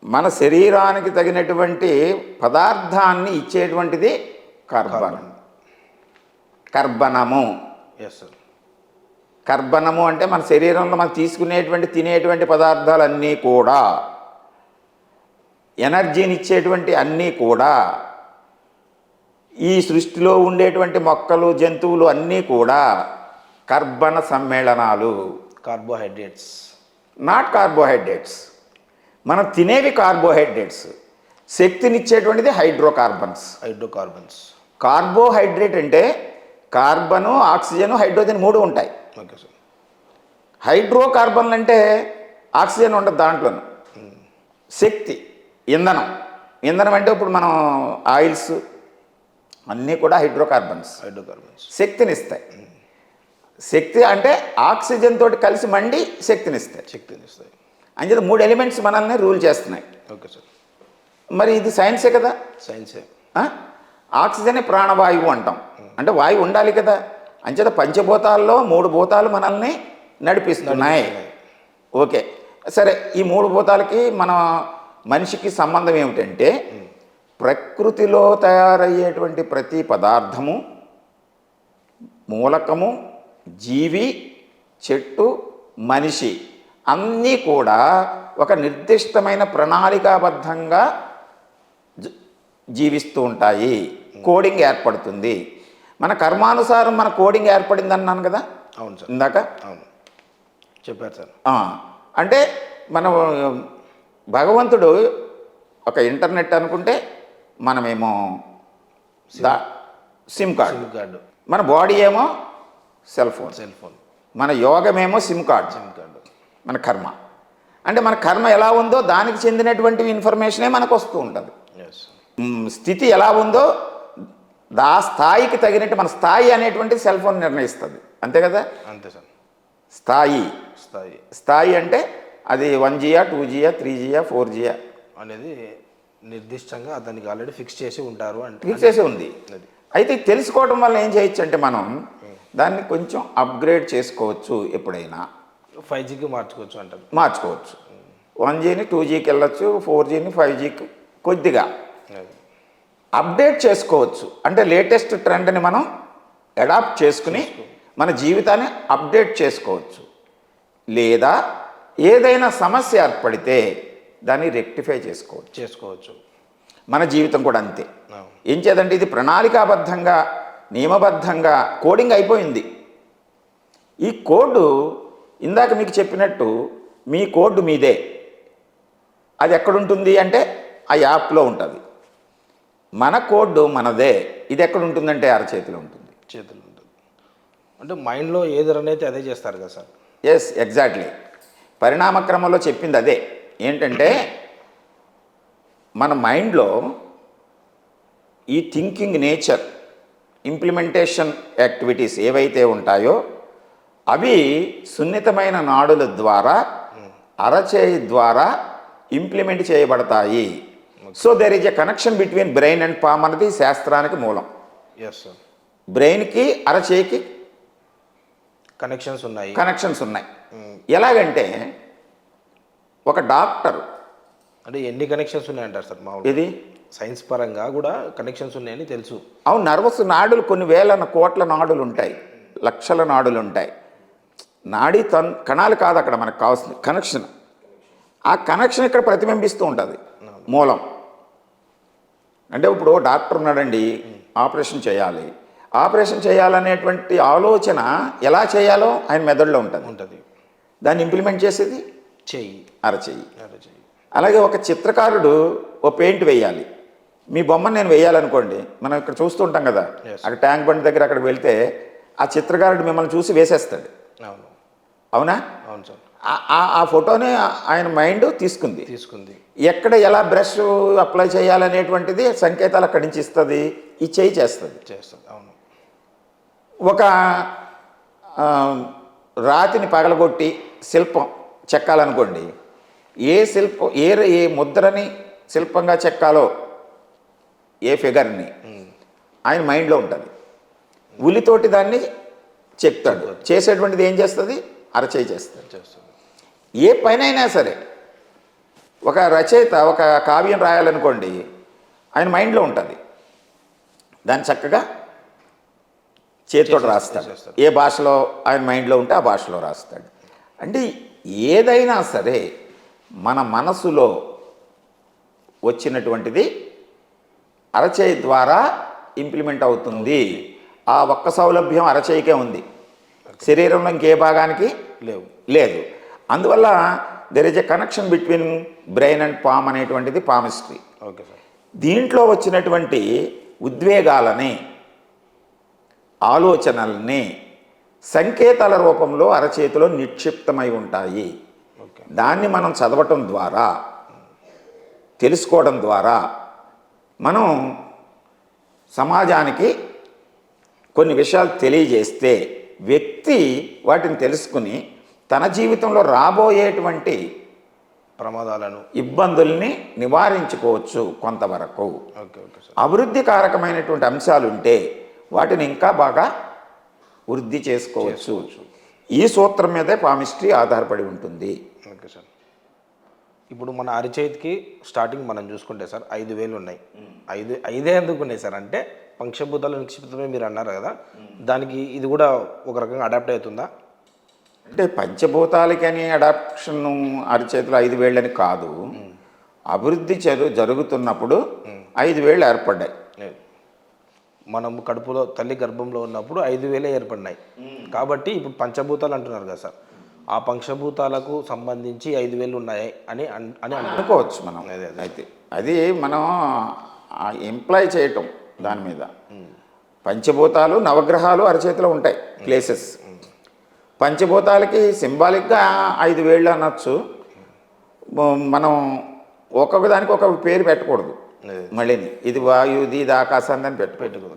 మన శరీరానికి తగినటువంటి పదార్థాన్ని ఇచ్చేటువంటిది కర్బనం. కర్బనము. Yes sir. కర్బనము అంటే మన శరీరంలో మనం తీసుకునేటువంటి తినేటువంటి పదార్థాలన్నీ కూడా, ఎనర్జీని ఇచ్చేటువంటి అన్నీ కూడా, ఈ సృష్టిలో ఉండేటువంటి మొక్కలు జంతువులు అన్నీ కూడా కర్బన సమ్మేళనాలు. కార్బోహైడ్రేట్స్. Not carbohydrates. మనం తినేవి కార్బోహైడ్రేట్స్. శక్తినిచ్చేటువంటిది హైడ్రోకార్బన్స్. హైడ్రోకార్బన్స్. కార్బోహైడ్రేట్ అంటే కార్బను, ఆక్సిజను, హైడ్రోజన్ 3 ఉంటాయి. Okay sir. హైడ్రోకార్బన్లు అంటే ఆక్సిజన్ ఉండదు దాంట్లోనూ. శక్తి, ఇంధనం. ఇంధనం అంటే ఇప్పుడు మనం ఆయిల్స్ అన్నీ కూడా హైడ్రోకార్బన్స్. హైడ్రోకార్బన్స్ శక్తినిస్తాయి. శక్తి అంటే ఆక్సిజన్ తోటి కలిసి మండి శక్తినిస్తాయి. శక్తినిస్తాయి. అంచేత 3 ఎలిమెంట్స్ మనల్ని రూల్ చేస్తున్నాయి. Okay sir. మరి ఇది సైన్సే కదా. సైన్సే. ఆక్సిజనే ప్రాణవాయువు అంటాం. అంటే వాయువు ఉండాలి కదా. అంచేత పంచభూతాల్లో 3 భూతాలు మనల్ని నడిపిస్తున్నాయి. ఓకే సరే, ఈ 3 భూతాలకి మన మనిషికి సంబంధం ఏమిటంటే, ప్రకృతిలో తయారయ్యేటువంటి ప్రతి పదార్థము, మూలకము, జీవి, చెట్టు, మనిషి అన్నీ కూడా ఒక నిర్దిష్టమైన ప్రణాళికాబద్ధంగా జీవిస్తూ ఉంటాయి. కోడింగ్ ఏర్పడుతుంది. మన కర్మానుసారం మన కోడింగ్ ఏర్పడింది అన్నాను కదా. అవును సార్. ఇందాక అవును చెప్పారు సార్. అంటే మన భగవంతుడు ఒక ఇంటర్నెట్ అనుకుంటే మనమేమో సిమ్ కార్డు, మన బాడీ ఏమో సెల్ ఫోన్, మన యోగమేమో సిమ్ కార్డు, మన కర్మ. అంటే మన కర్మ ఎలా ఉందో దానికి చెందినటువంటి ఇన్ఫర్మేషనే మనకు వస్తూ ఉంటుంది. స్థితి ఎలా ఉందో ఆ స్థాయికి తగినట్టు మన స్థాయి అనేటువంటి సెల్ ఫోన్ నిర్ణయిస్తుంది. అంతే కదా. అంతే సార్. స్థాయి స్థాయి స్థాయి అంటే అది 1Gయా 2Gయా 3Gయా 4Gయా అనేది నిర్దిష్టంగా దానికి ఆల్రెడీ ఫిక్స్ చేసి ఉంటారు. అంటే ఫిక్స్ చేసి ఉంది. అయితే తెలుసుకోవడం వల్ల ఏం చేయొచ్చు అంటే మనం దాన్ని కొంచెం అప్గ్రేడ్ చేసుకోవచ్చు. ఎప్పుడైనా 5Gకి మార్చుకోవచ్చు అంటారు. మార్చుకోవచ్చు. 1Gని 2Gకి వెళ్ళొచ్చు, 4Gని 5Gకి కొద్దిగా అప్డేట్ చేసుకోవచ్చు. అంటే లేటెస్ట్ ట్రెండ్ని మనం అడాప్ట్ చేసుకుని మన జీవితాన్ని అప్డేట్ చేసుకోవచ్చు. లేదా ఏదైనా సమస్య ఏర్పడితే దాన్ని రెక్టిఫై చేసుకోవచ్చు. మన జీవితం కూడా అంతే. ఏం చేద్దంటే ఇది ప్రణాళికాబద్ధంగా, నియమబద్ధంగా కోడింగ్ అయిపోయింది. ఈ కోడ్ ఇందాక మీకు చెప్పినట్టు మీ కోడ్ మీదే. అది ఎక్కడుంటుంది అంటే ఆ యాప్లో ఉంటుంది. మన కోడ్ మనదే. ఇది ఎక్కడ ఉంటుందంటే అరచేతిలో ఉంటుంది. చేతిలో ఉంటుంది. అంటే మైండ్లో ఏది రన్ అయితే అదే చేస్తారు కదా సార్. Yes, exactly. పరిణామక్రమంలో చెప్పింది అదే. ఏంటంటే మన మైండ్లో ఈ థింకింగ్ నేచర్, ఇంప్లిమెంటేషన్ యాక్టివిటీస్ ఏవైతే ఉంటాయో అవి సున్నితమైన నాడుల ద్వారా, అరచేయి ద్వారా ఇంప్లిమెంట్ చేయబడతాయి. So there is a connection between brain and palm అనేది శాస్త్రానికి మూలం. Yes sir. బ్రెయిన్కి అరచేయికి కనెక్షన్స్ ఉన్నాయి. ఎలాగంటే ఒక డాక్టర్ అంటే ఎన్ని కనెక్షన్స్ ఉన్నాయంటారు సార్ మామూలు? ఇది సైన్స్ పరంగా కూడా కనెక్షన్స్ ఉన్నాయని తెలుసు. అవును. నర్వస్ నాడులు కొన్ని వేల కోట్ల నాడులు ఉంటాయి, లక్షల నాడులు ఉంటాయి. నాడీ కణాలు కాదు అక్కడ మనకు కావాల్సింది కనెక్షన్. ఆ కనెక్షన్ ఇక్కడ ప్రతిబింబిస్తూ ఉంటుంది. మూలం అంటే ఇప్పుడు డాక్టర్ ఉన్నాడండి, ఆపరేషన్ చేయాలనేటువంటి ఆలోచన ఎలా చేయాలో ఆయన మెదడులో ఉంటుంది. దాన్ని ఇంప్లిమెంట్ చేసేది అరచేయి. అలాగే ఒక చిత్రకారుడు ఓ పెయింట్ వేయాలి. మీ బొమ్మను నేను వేయాలనుకోండి, మనం ఇక్కడ చూస్తుంటాం కదా, అక్కడ ట్యాంక్ బండ్ దగ్గర అక్కడికి వెళ్తే ఆ చిత్రకారుడు మిమ్మల్ని చూసి వేసేస్తాడు. అవునా? అవును సార్. ఆ ఫోటోని ఆయన మైండ్ తీసుకుంది. ఎక్కడ ఎలా బ్రష్ అప్లై చేయాలనేటువంటిది సంకేతాలు అక్కడి నుంచి ఇస్తుంది. ఈ చేయి చేస్తుంది. అవును. ఒక రాతిని పగలగొట్టి శిల్పం చెక్కాలనుకోండి, ఏ ముద్రని శిల్పంగా చెక్కాలో, ఏ ఫిగర్ని ఆయన మైండ్లో ఉంటుంది. ఉలితోటి దాన్ని చెక్తాడు. చేసేటువంటిది ఏం చేస్తుంది? అరచేయి చేస్తుంది. ఏ పనైనా సరే ఒక రచయిత ఒక కావ్యం రాయాలనుకోండి, ఆయన మైండ్లో ఉంటుంది, దాన్ని చక్కగా చేతితో రాస్తాడు. ఏ భాషలో ఆయన మైండ్లో ఉంటే ఆ భాషలో రాస్తాడు. అంటే ఏదైనా సరే మన మనసులో వచ్చినటువంటిది అరచేయి ద్వారా ఇంప్లిమెంట్ అవుతుంది. ఆ ఒక్క సౌలభ్యం అరచేయికే ఉంది, శరీరంలో ఇంకే భాగానికి లేదు. అందువల్ల there is a connection between brain and palm అనేటువంటిది పామిస్ట్రీ. Okay sir. దీంట్లో వచ్చినటువంటి ఉద్వేగాలని, ఆలోచనల్ని సంకేతాల రూపంలో అరచేతిలో నిక్షిప్తమై ఉంటాయి. దాన్ని మనం చదవటం ద్వారా, తెలుసుకోవడం ద్వారా మనం సమాజానికి కొన్ని విషయాలు తెలియజేస్తే వ్యక్తి వాటిని తెలుసుకుని తన జీవితంలో రాబోయేటువంటి ప్రమాదాలను, ఇబ్బందుల్ని నివారించుకోవచ్చు కొంతవరకు. Okay okay sir. అభివృద్ధికారకమైనటువంటి అంశాలు ఉంటే వాటిని ఇంకా బాగా వృద్ధి చేసుకోవచ్చు. ఈ సూత్రం మీదే పామిస్ట్రీ ఆధారపడి ఉంటుంది. Okay sir. ఇప్పుడు మన అరిచేతికి స్టార్టింగ్ మనం చూసుకుంటే సార్ 5,000 ఉన్నాయి. ఐదే ఎందుకు ఉన్నాయి సార్ అంటే పంచభూతాలు నిక్షిప్తమే మీరు అన్నారు కదా, దానికి ఇది కూడా ఒక రకంగా అడాప్ట్ అవుతుందా? అంటే పంచభూతాలకని అడాప్షన్ అరిచేతిలో 5 వేళ్ళని కాదు, అభివృద్ధి జరుగుతున్నప్పుడు 5 వేళ్ళు ఏర్పడ్డాయి. మనం కడుపులో తల్లి గర్భంలో ఉన్నప్పుడు 5,000 ఏర్పడినాయి. కాబట్టి ఇప్పుడు పంచభూతాలు అంటున్నారు కదా సార్, ఆ పంచభూతాలకు సంబంధించి 5,000 ఉన్నాయి అని అనుకోవచ్చు మనం. అయితే అది మనం ఎంప్లాయ్ చేయటం దాని మీద. పంచభూతాలు నవగ్రహాలు అరచేతిలో ఉంటాయి, ప్లేసెస్. పంచభూతాలకి సింబాలిక్గా 5 వేళ్ళు అనొచ్చు. మనం ఒక్కొక్క దానికి ఒక పేరు పెట్టకూడదు. మళ్ళీ ఇది వాయు, ఇది ఆకాశాన్ని అని పెట్టుకోదు.